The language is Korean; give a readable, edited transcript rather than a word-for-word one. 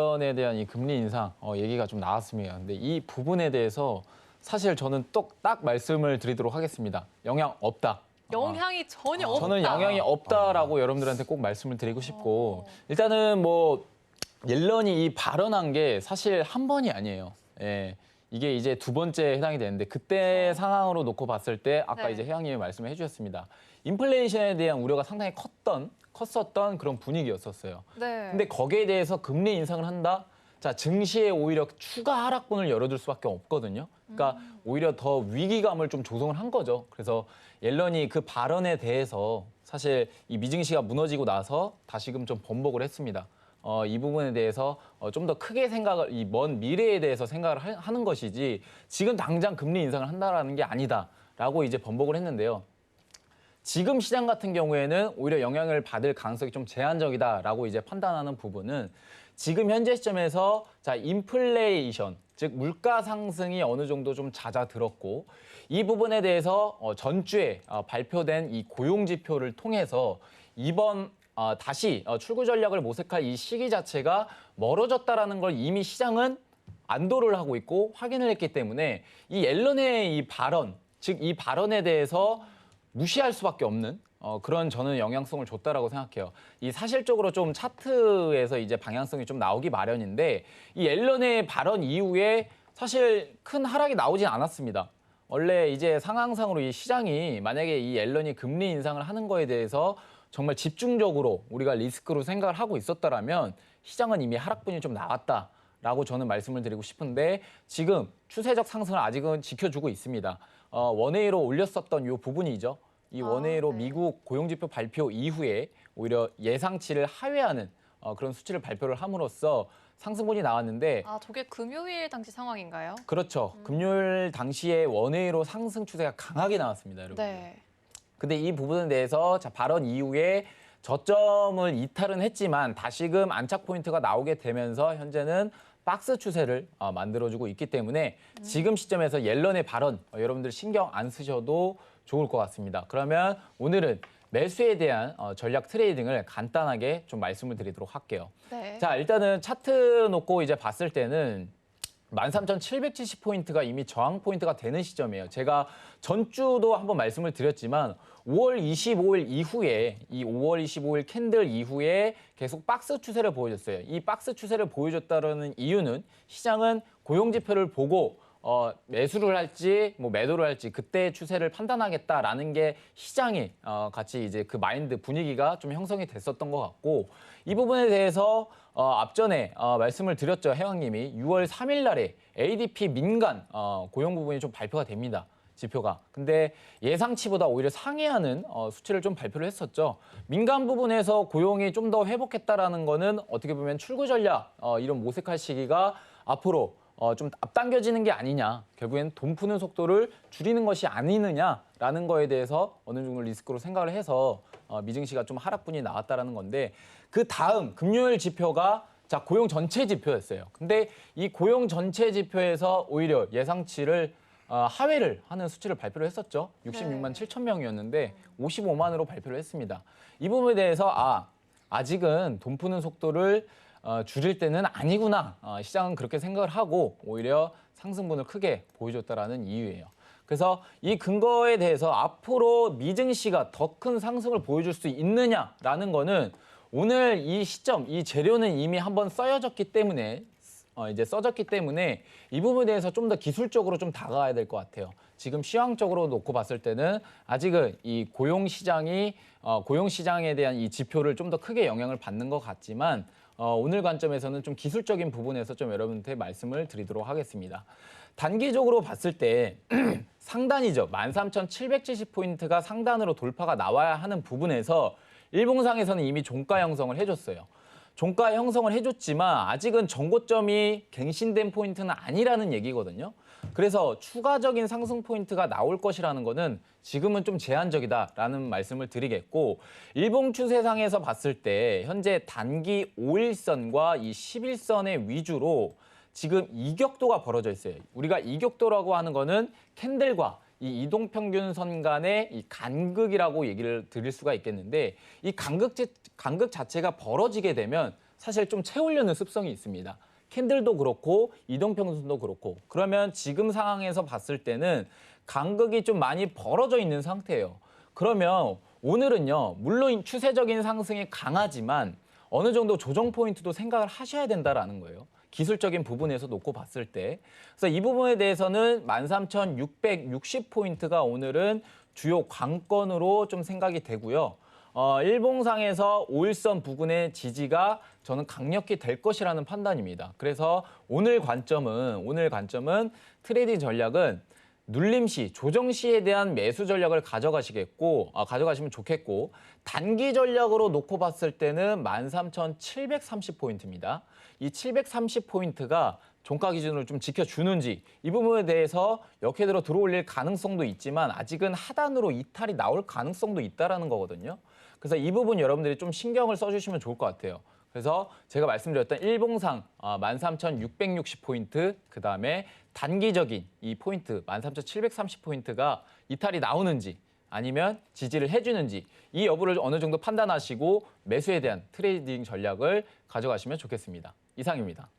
옐런에 대한 이 금리 인상 얘기가 좀 나왔습니다. 근데 이 부분에 대해서 사실 저는 딱 말씀을 드리도록 하겠습니다. 영향 없다. 영향이 전혀 없다. 저는 영향이 없다라고 여러분들한테 꼭 말씀을 드리고 싶고 일단은 뭐 옐런이 이 발언한 게 사실 한 번이 아니에요. 예. 이게 이제 두 번째 해당이 되는데 그때 상황으로 놓고 봤을 때 아까 네. 이제 혜영님이 말씀을 해주셨습니다. 인플레이션에 대한 우려가 상당히 컸었던 그런 분위기였었어요. 네. 근데 거기에 대해서 금리 인상을 한다? 자, 증시에 오히려 추가 하락분을 열어둘 수밖에 없거든요. 그러니까 오히려 더 위기감을 좀 조성을 한 거죠. 그래서 옐런이 그 발언에 대해서 사실 이 미증시가 무너지고 나서 다시금 좀 번복을 했습니다. 이 부분에 대해서 좀 더 크게 생각을, 이 먼 미래에 대해서 생각을 하는 것이지 지금 당장 금리 인상을 한다라는 게 아니다라고 이제 번복을 했는데요. 지금 시장 같은 경우에는 오히려 영향을 받을 가능성이 좀 제한적이다라고 이제 판단하는 부분은 지금 현재 시점에서 자, 인플레이션, 즉 물가 상승이 어느 정도 좀 잦아들었고 이 부분에 대해서 전주에 발표된 이 고용 지표를 통해서 이번 다시 출구 전략을 모색할 이 시기 자체가 멀어졌다라는 걸 이미 시장은 안도를 하고 있고 확인을 했기 때문에 이 옐런의 이 발언, 즉 이 발언에 대해서 무시할 수밖에 없는 그런 저는 영향성을 줬다라고 생각해요. 이 사실적으로 좀 차트에서 이제 방향성이 좀 나오기 마련인데 이 옐런의 발언 이후에 사실 큰 하락이 나오진 않았습니다. 원래 이제 상황상으로 이 시장이 만약에 이 옐런이 금리 인상을 하는 거에 대해서 정말 집중적으로 우리가 리스크로 생각을 하고 있었다라면 시장은 이미 하락분이 좀 나왔다라고 저는 말씀을 드리고 싶은데 지금 추세적 상승을 아직은 지켜주고 있습니다. 원웨이로 올렸었던 이 부분이죠. 이 원웨이로 네. 미국 고용지표 발표 이후에 오히려 예상치를 하회하는 그런 수치를 발표를 함으로써 상승분이 나왔는데 저게 금요일 당시 상황인가요? 그렇죠. 금요일 당시에 원웨이로 상승 추세가 강하게 나왔습니다, 여러분. 네. 근데 이 부분에 대해서 자, 발언 이후에 저점을 이탈은 했지만 다시금 안착 포인트가 나오게 되면서 현재는 박스 추세를 만들어주고 있기 때문에 지금 시점에서 옐런의 발언 여러분들 신경 안 쓰셔도 좋을 것 같습니다. 그러면 오늘은 매수에 대한 전략 트레이딩을 간단하게 좀 말씀을 드리도록 할게요. 네. 자, 일단은 차트 놓고 이제 봤을 때는 13,770포인트가 이미 저항 포인트가 되는 시점이에요. 제가 전주도 한번 말씀을 드렸지만 5월 25일 이후에 이 5월 25일 캔들 이후에 계속 박스 추세를 보여줬어요. 이 박스 추세를 보여줬다는 이유는 시장은 고용 지표를 보고 매수를 할지 뭐 매도를 할지 그때 추세를 판단하겠다라는 게 시장이 같이 이제 그 마인드 분위기가 좀 형성이 됐었던 것 같고 이 부분에 대해서 앞전에 말씀을 드렸죠. 혜왕님이 6월 3일 날에 ADP 민간 고용 부분이 좀 발표가 됩니다. 지표가. 근데 예상치보다 오히려 상회하는 수치를 좀 발표를 했었죠. 민간 부분에서 고용이 좀 더 회복했다라는 거는 어떻게 보면 출구 전략 이런 모색할 시기가 앞으로 좀 앞당겨지는 게 아니냐. 결국엔 돈 푸는 속도를 줄이는 것이 아니느냐라는 거에 대해서 어느 정도 리스크로 생각을 해서 미증시가 좀 하락분이 나왔다라는 건데 그 다음 금요일 지표가 자, 고용 전체 지표였어요. 근데 이 고용 전체 지표에서 오히려 예상치를 하회를 하는 수치를 발표를 했었죠. 66만 7천 명이었는데 55만으로 발표를 했습니다. 이 부분에 대해서 아직은 돈 푸는 속도를 줄일 때는 아니구나. 시장은 그렇게 생각을 하고 오히려 상승분을 크게 보여줬다라는 이유예요. 그래서 이 근거에 대해서 앞으로 미증시가 더 큰 상승을 보여줄 수 있느냐라는 거는 오늘 이 시점, 이 재료는 이미 한번 써졌기 때문에 이 부분에 대해서 좀 더 기술적으로 좀 다가가야 될 것 같아요. 지금 시황적으로 놓고 봤을 때는 아직은 이 고용 시장에 대한 이 지표를 좀 더 크게 영향을 받는 것 같지만 오늘 관점에서는 좀 기술적인 부분에서 좀 여러분한테 말씀을 드리도록 하겠습니다. 단기적으로 봤을 때 상단이죠. 13,770포인트가 상단으로 돌파가 나와야 하는 부분에서 일봉상에서는 이미 종가 형성을 해줬어요. 종가 형성을 해줬지만 아직은 정고점이 갱신된 포인트는 아니라는 얘기거든요. 그래서 추가적인 상승 포인트가 나올 것이라는 거는 지금은 좀 제한적이다라는 말씀을 드리겠고 일봉 추세상에서 봤을 때 현재 단기 5일선과 이 11선의 위주로 지금 이격도가 벌어져 있어요. 우리가 이격도라고 하는 거는 캔들과 이 이동평균선 간의 이 간극이라고 얘기를 드릴 수가 있겠는데 이 간극 자체가 벌어지게 되면 사실 좀 채우려는 습성이 있습니다. 캔들도 그렇고 이동평선도 그렇고 그러면 지금 상황에서 봤을 때는 간극이 좀 많이 벌어져 있는 상태예요. 그러면 오늘은요, 물론 추세적인 상승이 강하지만 어느 정도 조정 포인트도 생각을 하셔야 된다라는 거예요. 기술적인 부분에서 놓고 봤을 때. 그래서 이 부분에 대해서는 13,660포인트가 오늘은 주요 관건으로 좀 생각이 되고요. 일봉상에서 5일선 부근의 지지가 저는 강력히 될 것이라는 판단입니다. 그래서 오늘 관점은 트레이딩 전략은 눌림 시, 조정 시에 대한 매수 전략을 가져가시면 좋겠고, 단기 전략으로 놓고 봤을 때는 13,730포인트입니다. 이 730포인트가 종가 기준으로 좀 지켜주는지 이 부분에 대해서 역회대로 들어올릴 가능성도 있지만 아직은 하단으로 이탈이 나올 가능성도 있다라는 거거든요. 그래서 이 부분 여러분들이 좀 신경을 써주시면 좋을 것 같아요. 그래서 제가 말씀드렸던 일봉상 13,660포인트, 그다음에 단기적인 이 포인트 13,730포인트가 이탈이 나오는지 아니면 지지를 해주는지 이 여부를 어느 정도 판단하시고 매수에 대한 트레이딩 전략을 가져가시면 좋겠습니다. 이상입니다.